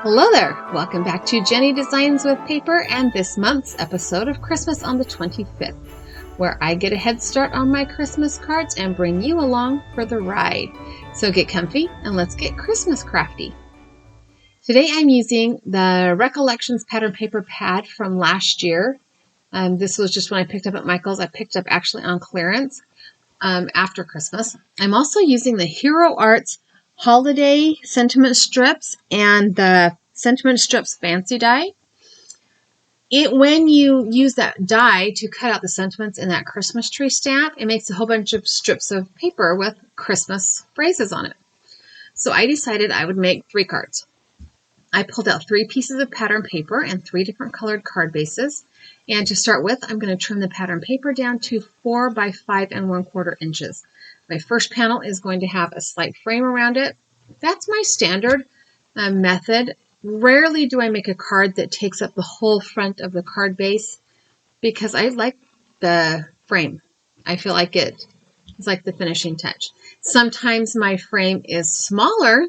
Hello there! Welcome back to Jennie Designs with Paper and this month's episode of Christmas on the 25th, where I get a head start on my Christmas cards and bring you along for the ride. So get comfy and let's get Christmas crafty. Today I'm using the Recollections pattern paper pad from last year. This was just when I picked up at Michael's. I picked up actually on clearance after Christmas. I'm also using the Hero Arts Holiday Sentiment Strips and the Sentiment Strips Fancy Die. When you use that die to cut out the sentiments in that Christmas tree stamp, it makes a whole bunch of strips of paper with Christmas phrases on it. So I decided I would make 3 cards. I pulled out 3 pieces of pattern paper and 3 different colored card bases. And to start with, I'm going to trim the pattern paper down to 4 by 5 1/4 inches. My first panel is going to have a slight frame around it. That's my standard method. Rarely do I make a card that takes up the whole front of the card base because I like the frame. I feel like it's like the finishing touch. Sometimes my frame is smaller,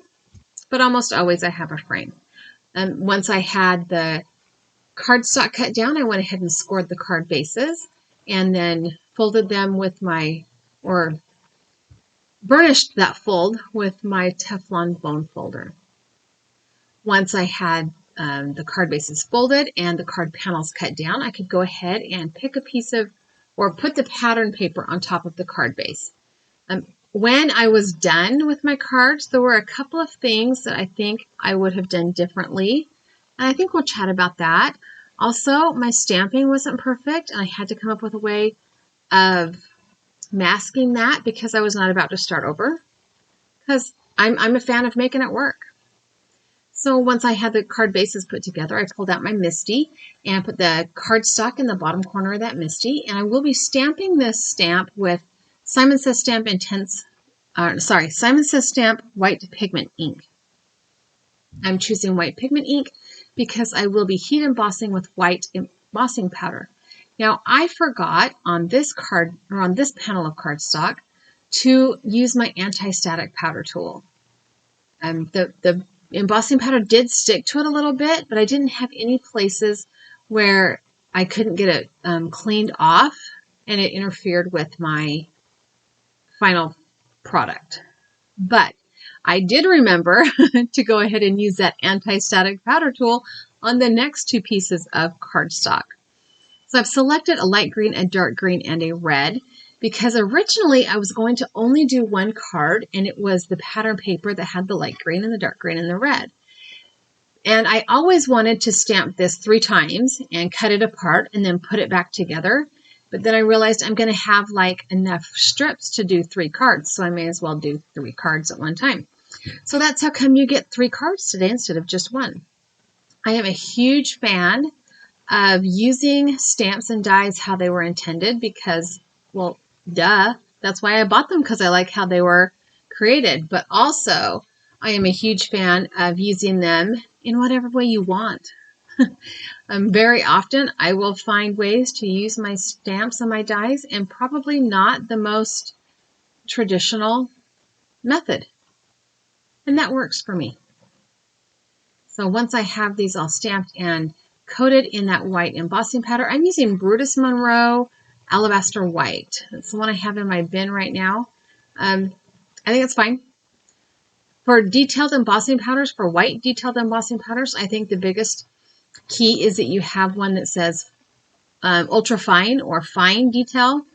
but almost always I have a frame. Once I had the cardstock cut down, I went ahead and scored the card bases and then folded them with or burnished that fold with my Teflon bone folder. Once I had the card bases folded and the card panels cut down, I could go ahead and pick a piece of, or put the pattern paper on top of the card base. When I was done with my cards, there were a couple of things that I think I would have done differently. And I think we'll chat about that. Also, my stamping wasn't perfect, and I had to come up with a way of masking that because I was not about to start over. Because I'm a fan of making it work. So once I had the card bases put together, I pulled out my Misty and put the cardstock in the bottom corner of that Misty. And I will be stamping this stamp with Simon Says Stamp Simon Says Stamp White Pigment Ink. I'm choosing white pigment ink because I will be heat embossing with white embossing powder. Now, I forgot on this card, or on this panel of cardstock, to use my anti-static powder tool. The embossing powder did stick to it a little bit, but I didn't have any places where I couldn't get it cleaned off, and it interfered with my final product. But I did remember to go ahead and use that anti-static powder tool on the next 2 pieces of cardstock. So I've selected a light green, a dark green, and a red because originally I was going to only do 1 card, and it was the pattern paper that had the light green and the dark green and the red. And I always wanted to stamp this 3 times and cut it apart and then put it back together. But then I realized I'm going to have like enough strips to do 3 cards, so I may as well do 3 cards at one time. So that's how come you get 3 cards today instead of just 1. I am a huge fan of using stamps and dies how they were intended because, well, duh, that's why I bought them, because I like how they were created. But also, I am a huge fan of using them in whatever way you want. Very often, I will find ways to use my stamps and my dies in probably not the most traditional method. And that works for me. So once I have these all stamped and coated in that white embossing powder, I'm using Brutus Monroe Alabaster White. That's the one I have in my bin right now. I think it's fine. For detailed embossing powders, for white detailed embossing powders, I think the biggest key is that you have one that says ultra fine or fine detail,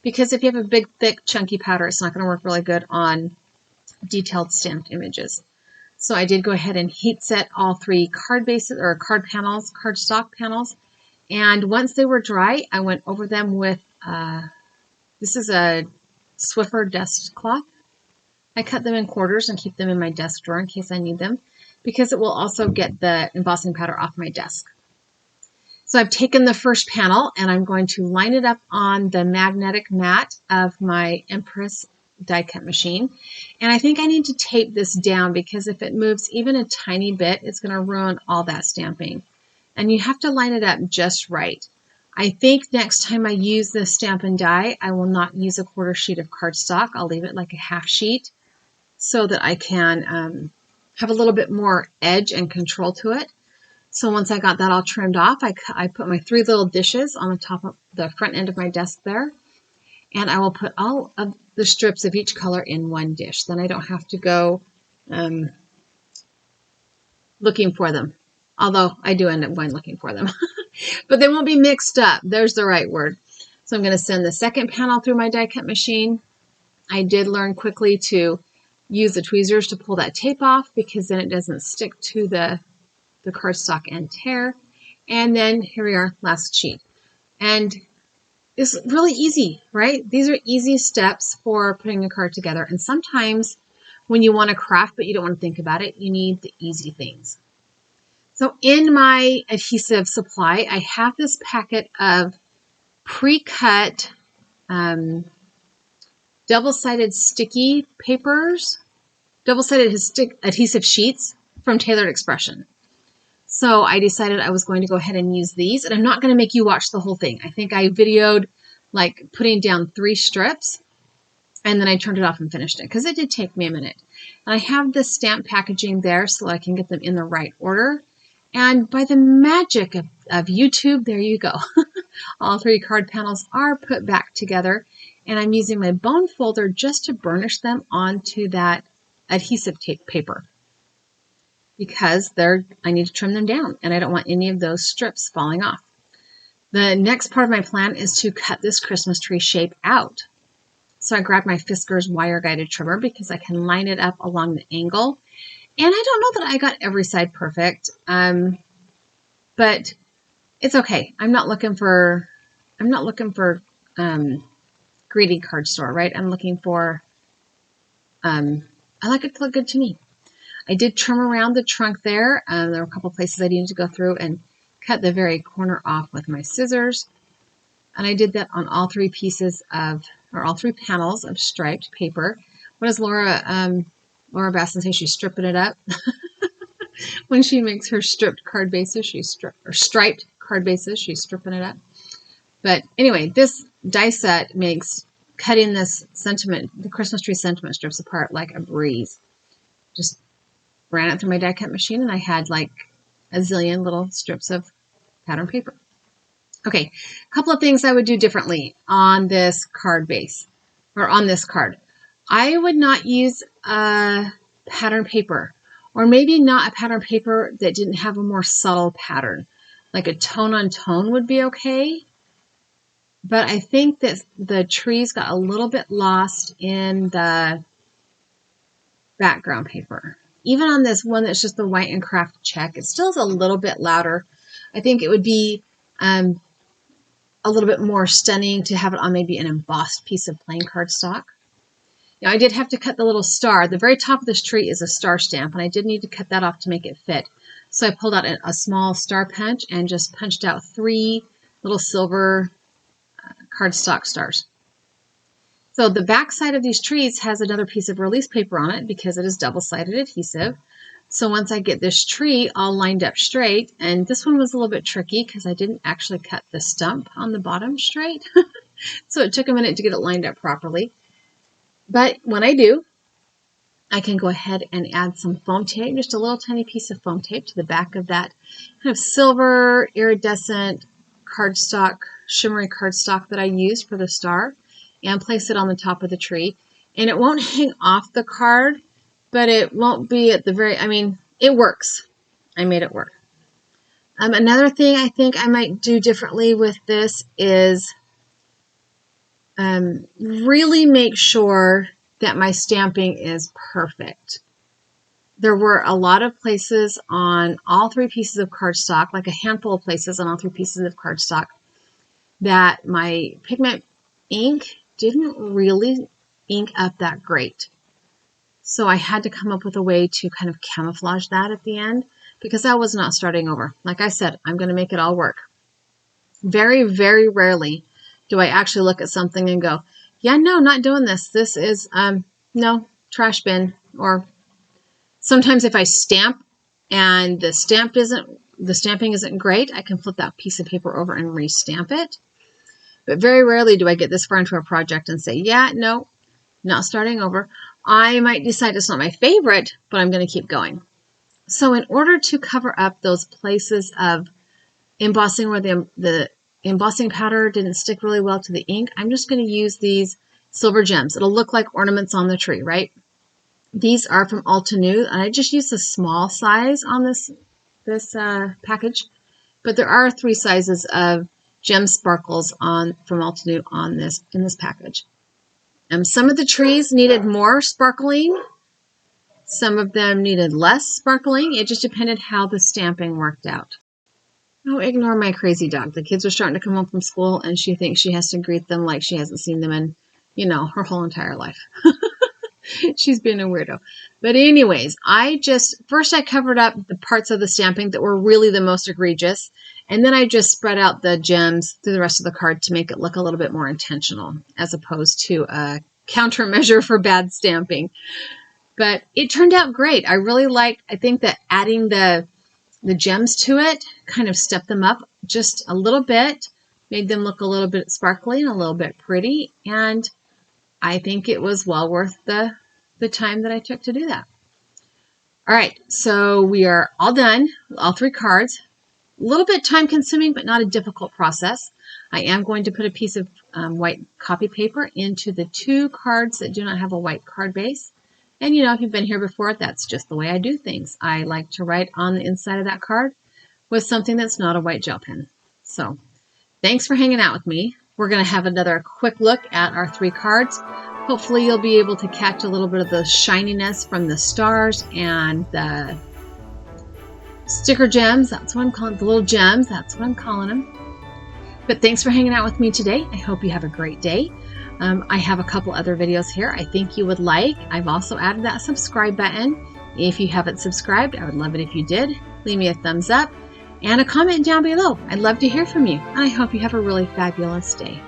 because if you have a big, thick, chunky powder, it's not going to work really good on detailed stamped images. So I did go ahead and heat set all 3 card bases or card panels, cardstock panels. And once they were dry, I went over them with, this is a Swiffer desk cloth. I cut them in quarters and keep them in my desk drawer in case I need them, because it will also get the embossing powder off my desk. So I've taken the first panel and I'm going to line it up on the magnetic mat of my Empress die cut machine. And I think I need to tape this down because if it moves even a tiny bit, it's going to ruin all that stamping. And you have to line it up just right. I think next time I use this stamp and die, I will not use a 1/4 sheet of cardstock. I'll leave it like a 1/2 sheet so that I can have a little bit more edge and control to it. So once I got that all trimmed off, I put my 3 little dishes on the top of the front end of my desk there. And I will put all of the strips of each color in one dish. Then I don't have to go looking for them. Although I do end up going looking for them. But they won't be mixed up. There's the right word. So I'm going to send the second panel through my die cut machine. I did learn quickly to use the tweezers to pull that tape off because then it doesn't stick to the cardstock and tear. And then here we are, last sheet. And it's really easy, right? These are easy steps for putting a card together. And sometimes when you want to craft but you don't want to think about it, you need the easy things. So in my adhesive supply, I have this packet of pre-cut double-sided sticky papers, double-sided adhesive sheets from Tailored Expression. So I decided I was going to go ahead and use these, and I'm not going to make you watch the whole thing. I think I videoed like putting down 3 strips, and then I turned it off and finished it because it did take me a minute. And I have the stamp packaging there so I can get them in the right order. And by the magic of YouTube, there you go. All 3 card panels are put back together, and I'm using my bone folder just to burnish them onto that adhesive tape paper because I need to trim them down, and I don't want any of those strips falling off. The next part of my plan is to cut this Christmas tree shape out. So I grabbed my Fisker's wire guided trimmer because I can line it up along the angle. And I don't know that I got every side perfect, but it's okay. I'm not looking for greedy card store, right? I'm looking for, I like it to look good to me. I did trim around the trunk there. There were a couple places I needed to go through and cut the very corner off with my scissors. And I did that on all 3 all 3 panels of striped paper. What does Laura Basson say? She's stripping it up. When she makes her striped card bases, striped card bases, she's stripping it up. But anyway, this die set makes cutting the Christmas tree sentiment strips apart like a breeze. Just ran it through my die cut machine, and I had like a zillion little strips of pattern paper. Okay, a couple of things I would do differently on this card base, or on this card. I would not use a pattern paper, or maybe not a pattern paper that didn't have a more subtle pattern. Like a tone on tone would be okay. But I think that the trees got a little bit lost in the background paper. Even on this one that's just the white and craft check, it still is a little bit louder. I think it would be a little bit more stunning to have it on maybe an embossed piece of plain cardstock. Now, I did have to cut the little star. The very top of this tree is a star stamp, and I did need to cut that off to make it fit. So I pulled out a small star punch and just punched out 3 little silver cardstock stars. So the back side of these trees has another piece of release paper on it because it is double-sided adhesive. So once I get this tree all lined up straight, and this one was a little bit tricky because I didn't actually cut the stump on the bottom straight. So it took a minute to get it lined up properly. But when I do, I can go ahead and add some foam tape, just a little tiny piece of foam tape to the back of that kind of silver iridescent cardstock, shimmery cardstock that I used for the star, and place it on the top of the tree. And it won't hang off the card, but it won't be at the very, it works. I made it work. Another thing I think I might do differently with this is really make sure that my stamping is perfect. There were a lot of places on all 3 pieces of cardstock, like a handful of places on all 3 pieces of cardstock, that my pigment ink didn't really ink up that great. So I had to come up with a way to kind of camouflage that at the end because I was not starting over. Like I said, I'm going to make it all work. Very, very rarely do I actually look at something and go, yeah, no, not doing this. This is, no, trash bin. Or sometimes if I stamp and the stamping isn't great, I can flip that piece of paper over and re-stamp it. But very rarely do I get this far into a project and say, yeah, no, not starting over. I might decide it's not my favorite, but I'm going to keep going. So in order to cover up those places of embossing where the embossing powder didn't stick really well to the ink, I'm just going to use these silver gems. It'll look like ornaments on the tree, right? These are from Altenew, and I just used a small size on this package, but there are 3 sizes of gem sparkles from Altenew in this package. Some of the trees needed more sparkling. Some of them needed less sparkling. It just depended how the stamping worked out. Oh, ignore my crazy dog. The kids are starting to come home from school, and she thinks she has to greet them like she hasn't seen them in, her whole entire life. She's been a weirdo. But anyways, first I covered up the parts of the stamping that were really the most egregious, and then I just spread out the gems through the rest of the card to make it look a little bit more intentional, as opposed to a countermeasure for bad stamping. But it turned out great. I think that adding the gems to it kind of stepped them up just a little bit, made them look a little bit sparkly and a little bit pretty, and I think it was well worth the time that I took to do that. All right, so we are all done, all 3 cards. A little bit time consuming, but not a difficult process. I am going to put a piece of white copy paper into the 2 cards that do not have a white card base. And if you've been here before, that's just the way I do things. I like to write on the inside of that card with something that's not a white gel pen. So thanks for hanging out with me. We're going to have another quick look at our 3 cards. Hopefully you'll be able to catch a little bit of the shininess from the stars and the sticker gems. That's what I'm calling the little gems. That's what I'm calling them. But thanks for hanging out with me today. I hope you have a great day. I have a couple other videos here I think you would like. I've also added that subscribe button. If you haven't subscribed, I would love it if you did. Leave me a thumbs up and a comment down below. I'd love to hear from you. And I hope you have a really fabulous day.